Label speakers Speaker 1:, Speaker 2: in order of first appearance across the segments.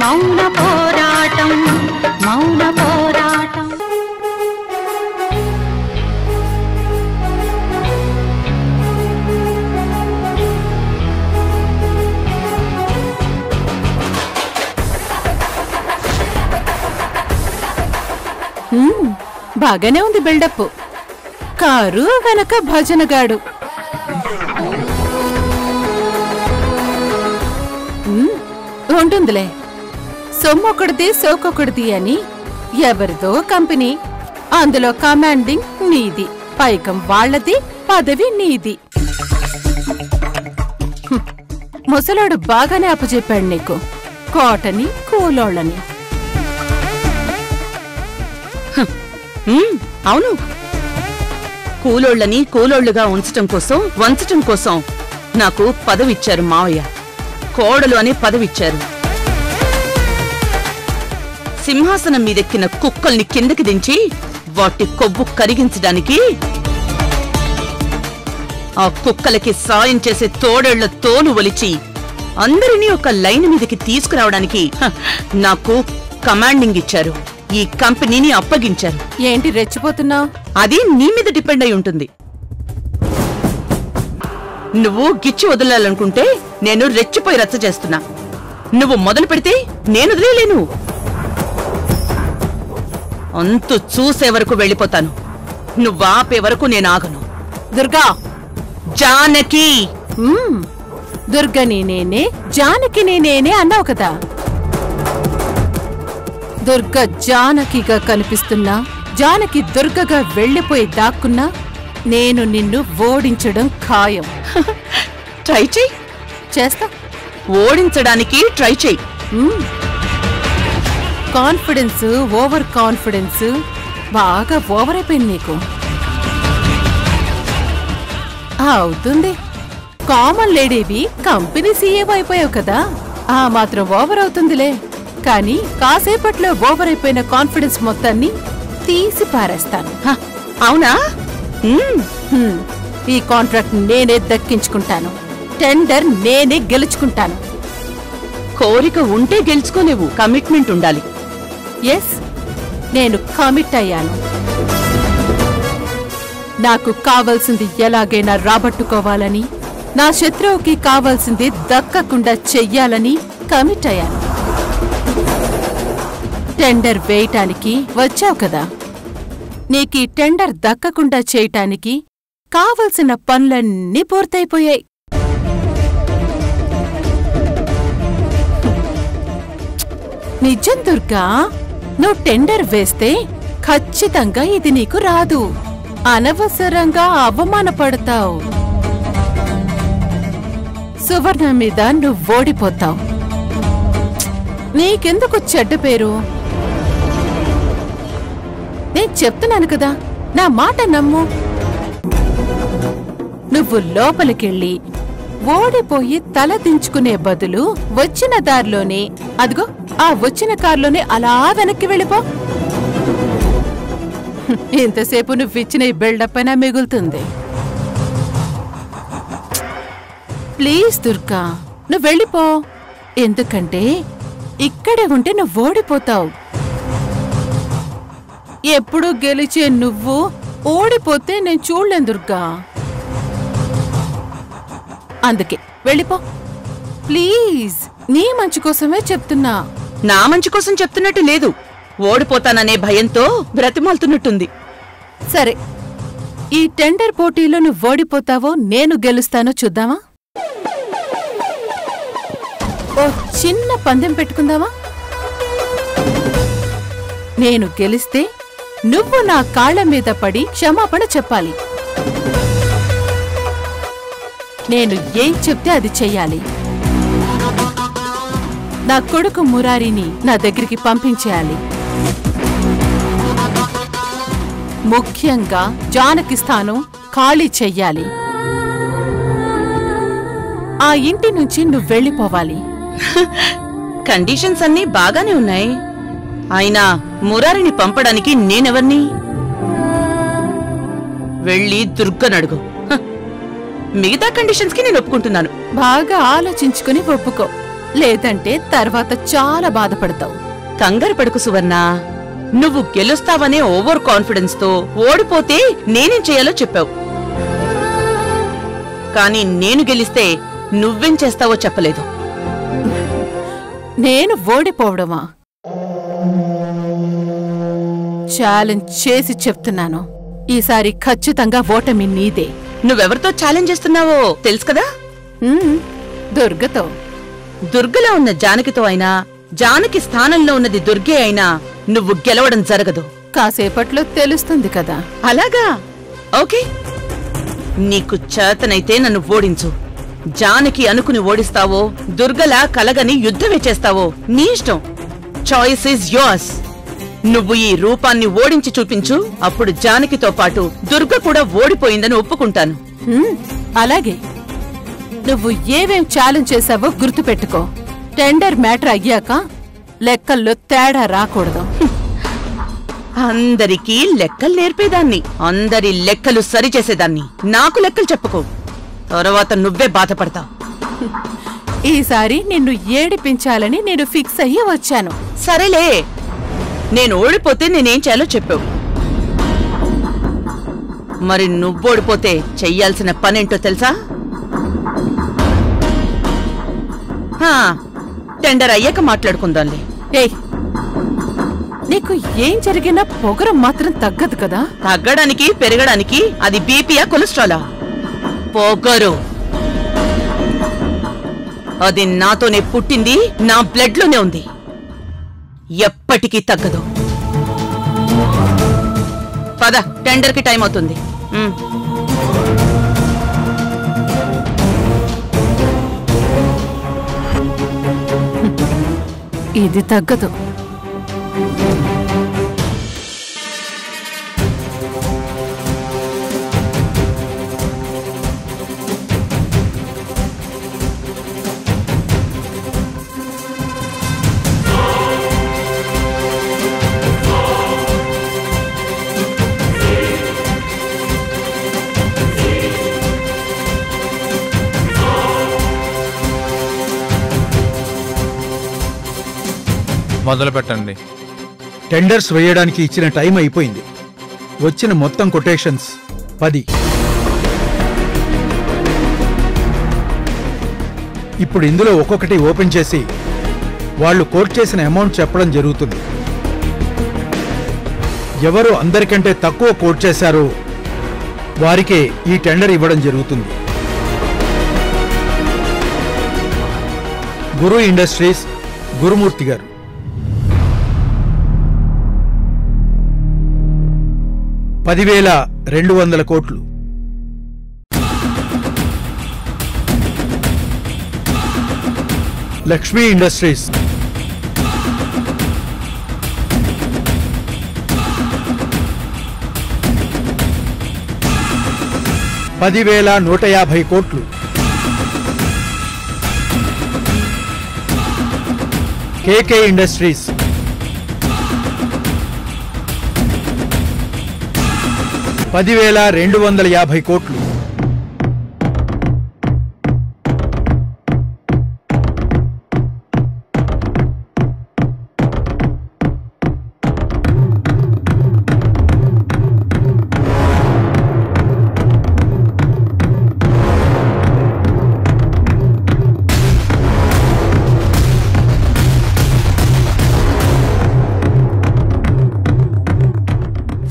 Speaker 1: మౌన పోరాటం మౌన పోరాటం.
Speaker 2: బాగానే ఉంది బిల్డప్. కారు వెనక భజనగాడు. ఉంటుందిలే, సొమ్మొకటిది సోకొకటిది అని. ఎవరిదో కంపెనీ, అందులో కమాండింగ్ నీది, పైకం వాళ్లది, పదవి నీది. ముసలాడు బాగానే అప్పచెప్పాడు నీకు, కోటని కూలోళ్ళని.
Speaker 3: అవును, కూలోళ్ళని కూలోళ్ళుగా ఉంచటం కోసం, వంచటం కోసం నాకు పదవిచ్చారు మావయ్య. కోడలు అనే పదవిచ్చారు. సింహాసనం మీదెక్కిన కుక్కల్ని కిందకి దించి వాటి కొవ్వు కరిగించడానికి, ఆ కుక్కలకి సాయం చేసే తోడేళ్ల తోలు ఒలిచి అందరినీ ఒక లైన్ మీదకి తీసుకురావడానికి నాకు కమాండింగ్ ఇచ్చారు. ఈ కంపెనీని అప్పగించారు.
Speaker 2: ఏంటి రెచ్చిపోతున్నావు?
Speaker 3: అది నీ మీద డిపెండ్ అయి ఉంటుంది. నువ్వు గిచ్చి వదలాలనుకుంటే నేను రెచ్చిపోయి రచ్చ చేస్తున్నా. నువ్వు మొదలు పెడితే నేను వదిలేలేను. అంతు చూసే వరకు వెళ్ళిపోతాను. నువ్వు ఆపే వరకు నేను ఆగను.
Speaker 2: దుర్గా,
Speaker 3: జానకి.
Speaker 2: దుర్గని నేనే, జానకిని నేనే అన్నావు కదా. దుర్గ జానకిగా కనిపిస్తున్నా, జానకి దుర్గగా వెళ్లిపోయి దాక్కున్నా నేను నిన్ను ఓడించడం ఖాయం.
Speaker 3: ట్రై చెయ్యి.
Speaker 2: చేస్తా.
Speaker 3: ఓడించడానికి ట్రై చెయ్యి.
Speaker 2: కాన్ఫిడెన్స్, ఓవర్ కాన్ఫిడెన్స్ బాగా ఓవర్ అయిపోయింది నీకు. అవుతుంది, కామన్ లేడీవి కంపెనీ సీఏఓ అయిపోయావు కదా, ఆ మాత్రం ఓవర్ అవుతుందిలే. కానీ కాసేపట్లో ఓవర్ అయిపోయిన కాన్ఫిడెన్స్ మొత్తాన్ని తీసి పారేస్తాను.
Speaker 3: అవునా?
Speaker 2: ఈ కాంట్రాక్ట్ నేనే దక్కించుకుంటాను, టెండర్ నేనే గెలుచుకుంటాను.
Speaker 3: కోరిక ఉంటే గెలుచుకోలేవు, కమిట్మెంట్ ఉండాలి.
Speaker 2: ఎస్, నేను కమిట్ అయ్యాను. నాకు కావాల్సింది ఎలాగైనా రాబట్టుకోవాలని, నా శత్రువుకి కావాల్సింది దక్కకుండా చెయ్యాలని కమిట్ అయ్యాను. టెండర్ వేయటానికి వచ్చావు కదా, నీకీ టెండర్ దక్కకుండా చేయటానికి కావలసిన పనులన్నీ పూర్తయిపోయాయి. నిజం దుర్గా, నువ్వు టెండర్ వేస్తే ఖచ్చితంగా ఇది నీకు రాదు. అనవసరంగా అవమానపడతావు. సువర్ణ మీద నువ్వు ఓడిపోతావు. నీకెందుకు చెడ్డ పేరు? నేను చెప్తున్నాను కదా, నా మాట నమ్ము. నువ్వు లోపలికెళ్ళి ఓడిపోయి తల దించుకునే బదులు వచ్చిన దారిలోనే, అదిగో ఆ వచ్చిన కారులోనే అలా వెనక్కి వెళ్ళిపో. ఇంతసేపు నువ్విచ్చిన ఈ బిల్డప్ అయినా మిగులుతుంది. ప్లీజ్ దుర్గా, నువ్వు వెళ్ళిపో. ఎందుకంటే ఇక్కడే ఉంటే నువ్వు ఓడిపోతావు. ఎప్పుడు గెలిచే నువ్వు ఓడిపోతే నేను చూడలేను దుర్గా. అందుకే వెళ్ళిపో ప్లీజ్. నీ మంచి కోసమే చెప్తున్నా.
Speaker 3: నా మంచి కోసం చెప్తున్నట్టు లేదు, ఓడిపోతాననే భయంతో బ్రతిమాలుతున్నట్టుంది.
Speaker 2: సరే, ఈ టెండర్ పోటీలో నువ్వు ఓడిపోతావో నేను గెలుస్తానో చూద్దామా? ఓ చిన్న పందెం పెట్టుకుందామా? నేను గెలిస్తే నువ్వు నా కాళ్ల మీద పడి క్షమాపణ చెప్పాలి. నేను ఏం చెప్తే అది చెయ్యాలి. నా కొడుకు మురారిని నా దగ్గరికి పంపించేయాలి. ముఖ్యంగా జానకి స్థానం ఖాళీ చెయ్యాలి. ఆ ఇంటి నుంచి నువ్వు వెళ్ళిపోవాలి.
Speaker 3: కండిషన్స్ అన్నీ బాగానే ఉన్నాయి. అయినా మురారిని పంపడానికి నేనెవర్ని? వెళ్ళి దుర్గనడుగు. మిగతా కండిషన్స్ కి నేను ఒప్పుకుంటున్నాను.
Speaker 2: బాగా ఆలోచించుకుని ఒప్పుకో. లేదంటే తర్వాత చాలా బాధపడతావు.
Speaker 3: కంగారు పడుకు సువర్ణ. నువ్వు గెలుస్తావనే ఓవర్ కాన్ఫిడెన్స్ తో ఓడిపోతే నేనేం చేయాలో చెప్పావు. కానీ నేను గెలిస్తే నువ్వేం చేస్తావో చెప్పలేదు.
Speaker 2: నేను ఓడిపోవడమా? ఛాలెంజ్ చేసి చెప్తున్నాను, ఈసారి ఖచ్చితంగా ఓటమి నీదే.
Speaker 3: నువ్వెవరితో ఛాలెంజ్ చేస్తున్నావో తెలుసు కదా?
Speaker 2: దుర్గతో.
Speaker 3: దుర్గలో ఉన్న జానకితో అయినా, జానకి స్థానంలో ఉన్నది దుర్గే అయినా నువ్వు గెలవడం జరగదు.
Speaker 2: కాసేపట్లో తెలుస్తుంది కదా.
Speaker 3: అలాగా? ఓకే, నీకు చేతనైతే నన్ను ఓడించు. జానకి అనుకుని ఓడిస్తావో, దుర్గలా కలగని యుద్ధమే చేస్తావో నీ ఇష్టం. Choice is yours. నువ్వు ఈ రూపాన్ని ఓడించి చూపించు, అప్పుడు జానకితో పాటు దుర్గ కూడా ఓడిపోయిందని ఒప్పుకుంటాను.
Speaker 2: అలాగే. నువ్వు ఏమేం ఛాలెంజ్ చేశావో గుర్తుపెట్టుకో. టెండర్ మ్యాటర్ అయ్యాక లెక్కల్లో తేడా రాకూడదు.
Speaker 3: అందరికీ లెక్కలు నేర్పేదాన్ని, అందరి లెక్కలు సరిచేసేదాన్ని. నాకు లెక్కలు చెప్పుకో, తర్వాత నువ్వే బాధపడతావు.
Speaker 2: ఈసారి నిన్ను ఏడిపించాలని నేను ఫిక్స్ అయ్యి వచ్చాను.
Speaker 3: సరేలే, నేను ఓడిపోతే నేనేం చేయాలో చెప్పావు. మరి నువ్వోడిపోతే చెయ్యాల్సిన పనేంటో తెలుసా? టెండర్ అయ్యాక మాట్లాడుకుందాంలే.
Speaker 2: ఏయ్, నీకు ఏం జరిగినా పొగరు మాత్రం తగ్గదు కదా?
Speaker 3: తగ్గడానికి పెరగడానికి అది బీపీయా కొలెస్ట్రాలా? పొగరు అది నాతోనే పుట్టింది, నా బ్లడ్ లోనే ఉంది, ఎప్పటికీ తగ్గదు. పద, టెండర్ కి టైం అవుతుంది.
Speaker 2: ఇది తగ్గదు.
Speaker 4: మొదలు పెట్టండి.
Speaker 5: టెండర్స్ వేయడానికి ఇచ్చిన టైం అయిపోయింది. వచ్చిన మొత్తం కొటేషన్స్ 10. ఇప్పుడు ఇందులో ఒక్కొక్కటి ఓపెన్ చేసి వాళ్ళు కోట్ చేసిన అమౌంట్ చెప్పడం జరుగుతుంది. ఎవరు అందరికంటే తక్కువ కోట్ చేశారో వారికే ఈ టెండర్ ఇవ్వడం జరుగుతుంది. గురు ఇండస్ట్రీస్ గురుమూర్తి గారు. 10,200 కోట్లు. లక్ష్మీ ఇండస్ట్రీస్ 10,150 కోట్లు. కేకే ఇండస్ట్రీస్ 10,250 కోట్లు.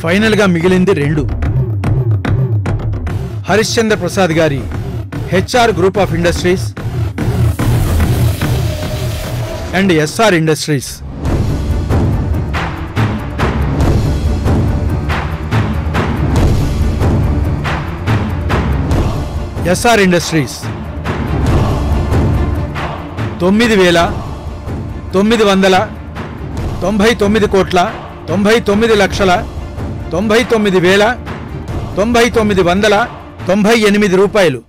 Speaker 5: ఫైనల్ గా మిగిలింది 2. హరిశ్చంద్ర ప్రసాద్ గారి HR group of industries and SR industries. SR industries 9,999 కోట్ల 99,99,998 రూపాయలు.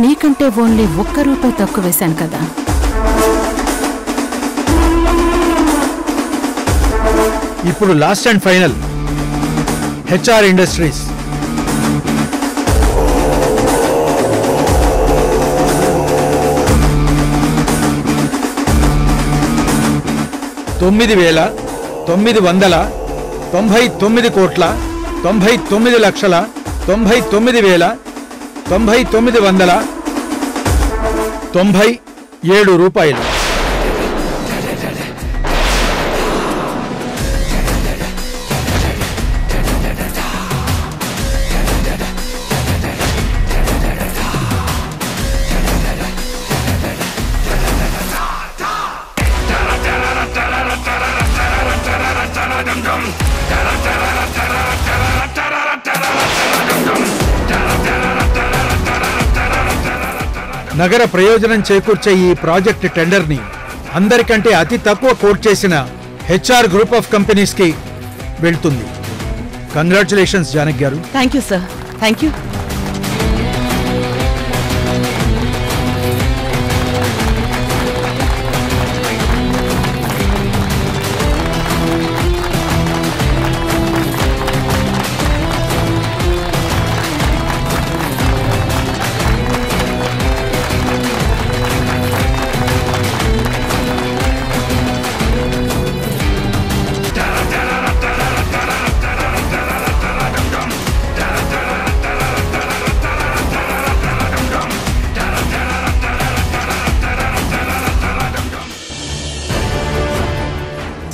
Speaker 2: నీకంటే ఓన్లీ 1 రూపాయి తక్కువ వేశాను కదా.
Speaker 5: ఇప్పుడు last and final HR industries. ₹9,99,99,997. నగర ప్రయోజనం చేకూర్చే ఈ ప్రాజెక్ట్ టెండర్ ని అందరికంటే అతి తక్కువ కోట్ చేసిన హెచ్ఆర్ గ్రూప్ ఆఫ్ కంపెనీస్ కి వెళ్తుంది. Congratulations Janaki garu.
Speaker 3: Thank you sir. Thank you.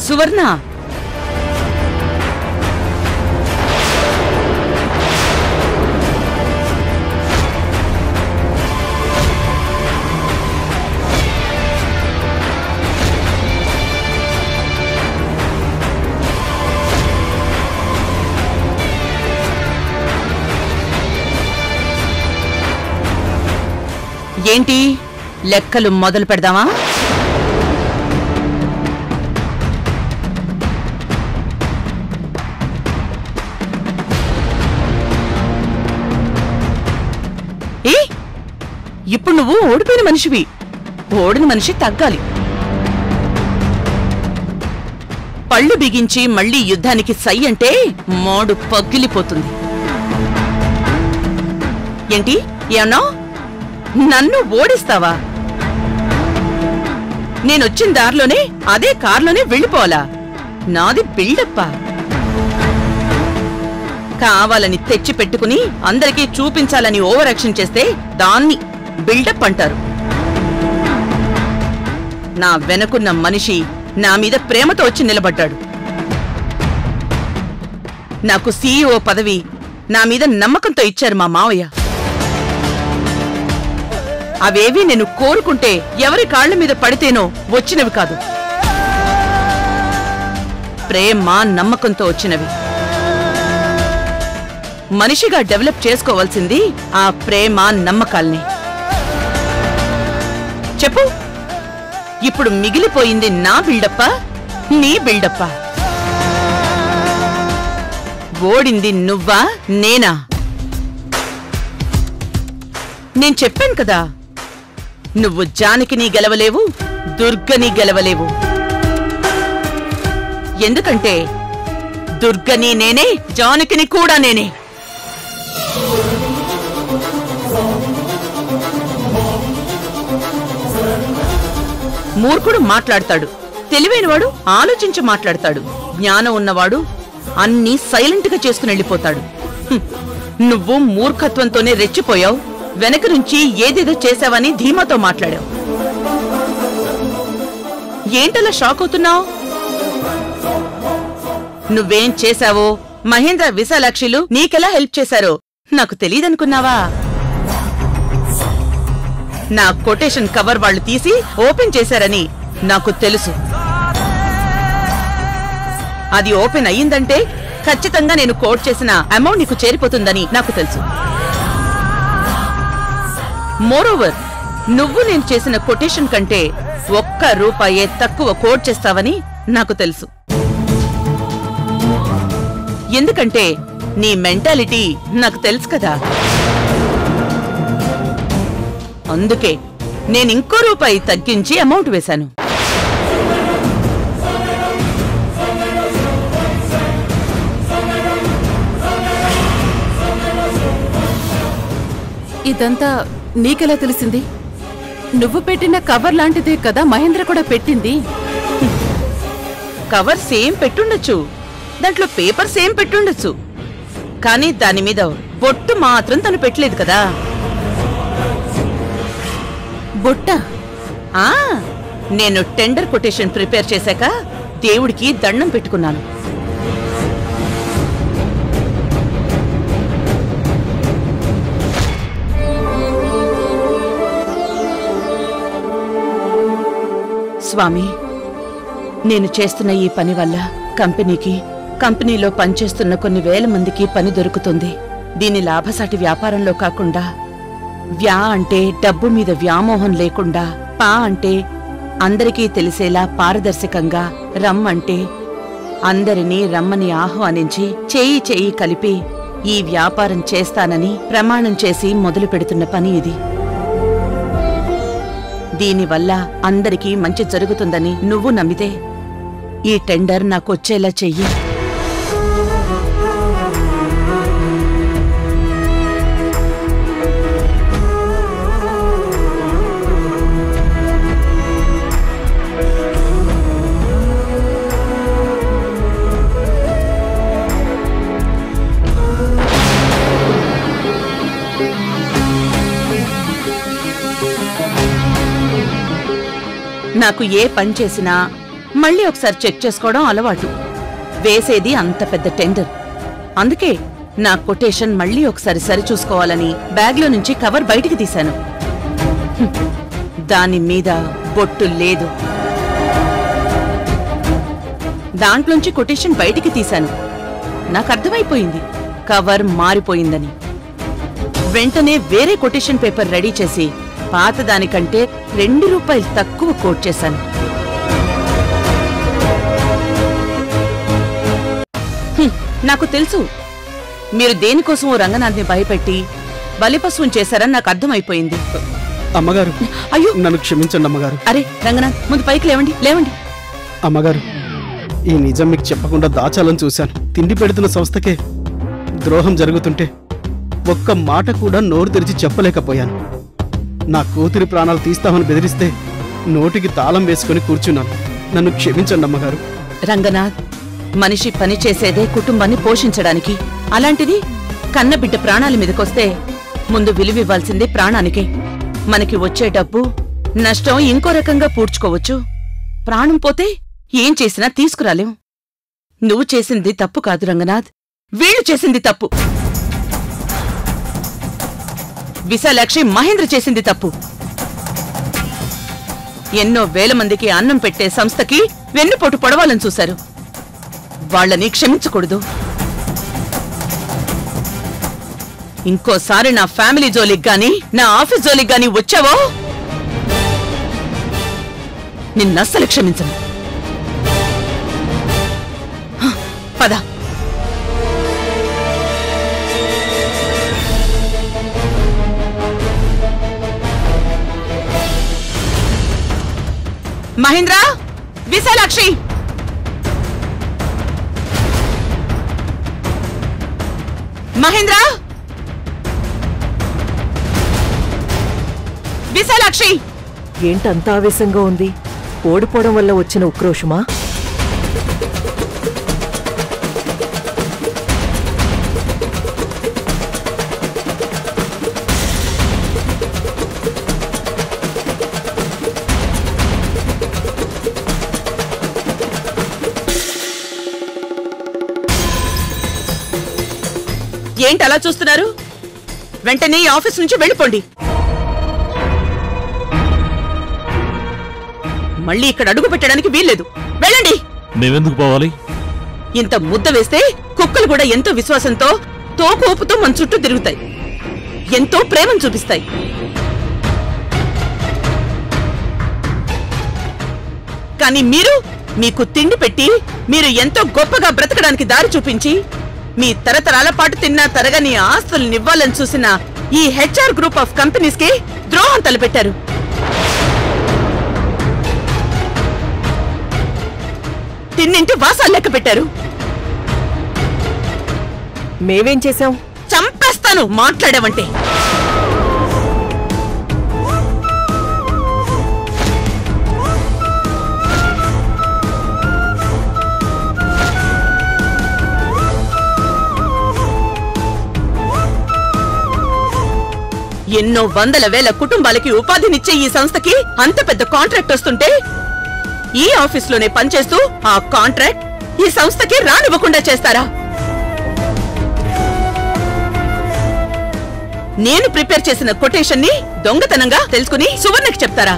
Speaker 3: Suvarna, ఏంటి లెక్కలు మొదలు పెడదామా? ఇప్పుడు నువ్వు ఓడిపోయిన మనిషివి. ఓడిన మనిషి తగ్గాలి. పళ్ళు బిగించి మళ్లీ యుద్ధానికి సై అంటే మోడు పగిలిపోతుంది. ఏంటి ఏమన్నా? నన్ను ఓడిస్తావా? నేనొచ్చిన దారిలోనే అదే కార్లోనే వెళ్ళిపోవాలా? నాది బిల్డప్పా? కావాలని తెచ్చి పెట్టుకుని అందరికీ చూపించాలని ఓవర్ యాక్షన్ చేస్తే దాన్ని బిల్డప్ అంటారు. నా వెనకున్న మనిషి నా మీద ప్రేమతో వచ్చి నిలబడ్డాడు. నాకు సీఈఓ పదవి నా మీద నమ్మకంతో ఇచ్చారు మా మావయ్య. అవేవి నేను కోరుకుంటే ఎవరి కాళ్ల మీద పడితేనో వచ్చినవి కాదు. ప్రేమ నమ్మకంతో వచ్చినవి. మనిషిగా డెవలప్ చేసుకోవాల్సింది ఆ ప్రేమ నమ్మకాల్ని. చెప్పు, ఇప్పుడు మిగిలిపోయింది నా బిల్డప్పా, నీ బిల్డప్పా? ఓడింది నువ్వా నేనా? నేను చెప్పాను కదా, నువ్వు జానకిని గెలవలేవు, దుర్గని గెలవలేవు. ఎందుకంటే దుర్గని నేనే, జానకిని కూడా నేనే. మూర్ఖుడు మాట్లాడతాడు, తెలివైనవాడు ఆలోచించి మాట్లాడతాడు, జ్ఞానం ఉన్నవాడు అన్నీ సైలెంట్ గా చేసుకుని వెళ్ళిపోతాడు. నువ్వు మూర్ఖత్వంతోనే రెచ్చిపోయావు. వెనక నుంచి ఏదేదో చేశావని ధీమాతో మాట్లాడావు. ఏంటలా షాక్ అవుతున్నావు? నువ్వేం చేశావో, మహేంద్ర విశాలాక్షిలు నీకెలా హెల్ప్ చేశారో నాకు తెలీదనుకున్నావా? నా కొటేషన్ కవర్ వాళ్ళు తీసి ఓపెన్ చేశారని నాకు తెలుసు. అది ఓపెన్ అయ్యిందంటే ఖచ్చితంగా నేను కోట్ చేసిన అమౌంట్ నీకు చేరిపోతుందని నాకు తెలుసు. మోరోవర్, నువ్వు నేను చేసిన కొటేషన్ కంటే ₹1 తక్కువ కోట్ చేస్తావని నాకు తెలుసు. ఎందుకంటే నీ మెంటాలిటీ నాకు తెలుసు కదా. అందుకే నేనింకో ₹1 తగ్గించి అమౌంట్ వేశాను.
Speaker 2: ఇదంతా నీకెలా తెలిసింది? నువ్వు పెట్టిన కవర్ లాంటిదే కదా మహేంద్ర కూడా పెట్టింది.
Speaker 3: కవర్ సేమ్ పెట్టుండొచ్చు, దాంట్లో పేపర్ సేమ్ పెట్టుండొచ్చు, కానీ దాని మీద బొట్టు మాత్రం తను పెట్టలేదు కదా.
Speaker 2: బొట్ట?
Speaker 3: ఆ నేను టెండర్ కొటేషన్ ప్రిపేర్ చేశాక దేవుడికి దండం పెట్టుకున్నాను. స్వామి, నేను చేస్తున్న ఈ పని వల్ల కంపెనీలో పనిచేస్తున్న కొన్ని వేల మందికి పని దొరుకుతుంది. దీని లాభసాటి వ్యాపారంలో కాకుండా, వ్యా అంటే డబ్బు మీద వ్యామోహం లేకుండా, పా అంటే అందరికీ తెలిసేలా పారదర్శకంగా, రమ్ అంటే అందరినీ రమ్మని ఆహ్వానించి చేయి కలిపి ఈ వ్యాపారం చేస్తానని ప్రమాణం చేసి మొదలు పెడుతున్న పని ఇది. దీనివల్ల అందరికీ మంచి జరుగుతుందని నువ్వు నమ్మితే ఈ టెండర్ నాకొచ్చేలా చెయ్యి. నాకు ఏ పని చేసినా మళ్ళీ ఒకసారి చెక్ చేసుకోవడం అలవాటు. వేసేది అంత పెద్ద టెండర్, అందుకే నా కొటేషన్ మళ్ళీ ఒకసారి సరిచూసుకోవాలని బ్యాగ్లో నుంచి కవర్ బయటికి తీశాను. దాని మీద బొట్టు లేదు. దాంట్లోంచి కొటేషన్ బయటికి తీశాను. నాకు అర్థమైపోయింది కవర్ మారిపోయిందని. వెంటనే వేరే కొటేషన్ పేపర్ రెడీ చేసి పాత దానికంటే 2 రూపాయలు తక్కువ కోట్ చేశాను. నాకు తెలుసు మీరు దేనికోసమో రంగనాథ్ని భయపెట్టి బలిపశువుని చేశారని నాకు అర్థమైపోయింది.
Speaker 4: అమ్మగారు,
Speaker 3: అయ్యో
Speaker 4: నన్ను క్షమించండి అమ్మగారు.
Speaker 3: అరే రంగనాథ్, ముందు పైకి లేవండి.
Speaker 4: అమ్మగారు, ఈ నిజం మీకు చెప్పకుండా దాచాలని చూశాను. తిండి పెడుతున్న సంస్థకే ద్రోహం జరుగుతుంటే ఒక్క మాట కూడా నోరు తెరిచి చెప్పలేకపోయాను. నా కూతురి ప్రాణాలు తీస్తామని బెదిరిస్తే నోటికి తాళం వేసుకుని కూర్చున్నాను. నన్ను క్షమించండి అమ్మగారు.
Speaker 3: రంగనాథ్, మనిషి పని చేసేదే కుటుంబాన్ని పోషించడానికి. అలాంటిది కన్నబిడ్డ ప్రాణాల మీదకొస్తే ముందు విలువివ్వాల్సింది ప్రాణానికే. మనకి వచ్చే డబ్బు నష్టం ఇంకో రకంగా పూడ్చుకోవచ్చు. ప్రాణం పోతే ఏం చేసినా తీసుకురాలేం. నువ్వు చేసింది తప్పు కాదు రంగనాథ్, వీళ్ళు చేసింది తప్పు. విశాలాక్షి, మహేంద్ర చేసింది తప్పు. ఎన్నో వేల మందికి అన్నం పెట్టే సంస్థకి వెన్నుపోటు పొడవాలని చూశారు. వాళ్ళని క్షమించకూడదు. ఇంకోసారి నా ఫ్యామిలీ జోలికి గాని నా ఆఫీస్ జోలికి గాని వచ్చావో నిన్నస్సలు క్షమించను. పద. మహేంద్ర, విశాలాక్షి, మహేంద్ర, విశాలాక్షి.
Speaker 6: ఏంటంత ఆవేశంగా ఉంది? ఓడిపోవడం వల్ల వచ్చిన ఉక్రోషమా?
Speaker 3: ఏంటి అలా చూస్తున్నారు? వెంటనే ఈ ఆఫీస్ నుంచి వెళ్ళిపోండి. మళ్ళీ ఇక్కడ అడుగు పెట్టడానికి వీల్లేదు. వెళ్ళండి.
Speaker 7: మేమెందుకు పోవాలి?
Speaker 3: ఇంత ముద్ద వేస్తే కుక్కలు కూడా ఎంతో విశ్వాసంతో తోకోపుతో మన చుట్టూ తిరుగుతాయి, ఎంతో ప్రేమను చూపిస్తాయి. కానీ మీకు తిండి పెట్టి మీరు ఎంతో గొప్పగా బ్రతకడానికి దారి చూపించి మీ తరతరాల పాటు తిన్నా తరగని ఆస్తుల్నివ్వాలని చూసిన ఈ హెచ్ఆర్ గ్రూప్ ఆఫ్ కంపెనీస్ కి ద్రోహం తలపెట్టారు. తిన్నింటి వాసాలు లెక్క పెట్టారు.
Speaker 6: మేమేం చేశాం?
Speaker 3: చంపేస్తాను మాట్లాడావంటే. ఎన్నో వందల వేల కుటుంబాలకి ఉపాధినిచ్చే ఈ సంస్థకి అంత పెద్ద కాంట్రాక్ట్ వస్తుంటే ఈ ఆఫీస్లోనే పనిచేస్తూ ఆ కాంట్రాక్ట్ ఈ సంస్థకి రానివ్వకుండా చేస్తారా? నేను ప్రిపేర్ చేసిన కొటేషన్ ని దొంగతనంగా తెలుసుకుని సువర్ణకి చెప్తారా?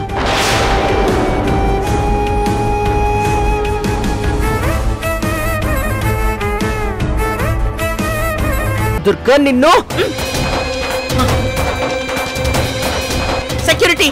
Speaker 6: దుర్గా నిన్ను
Speaker 3: సెక్యూరిటీ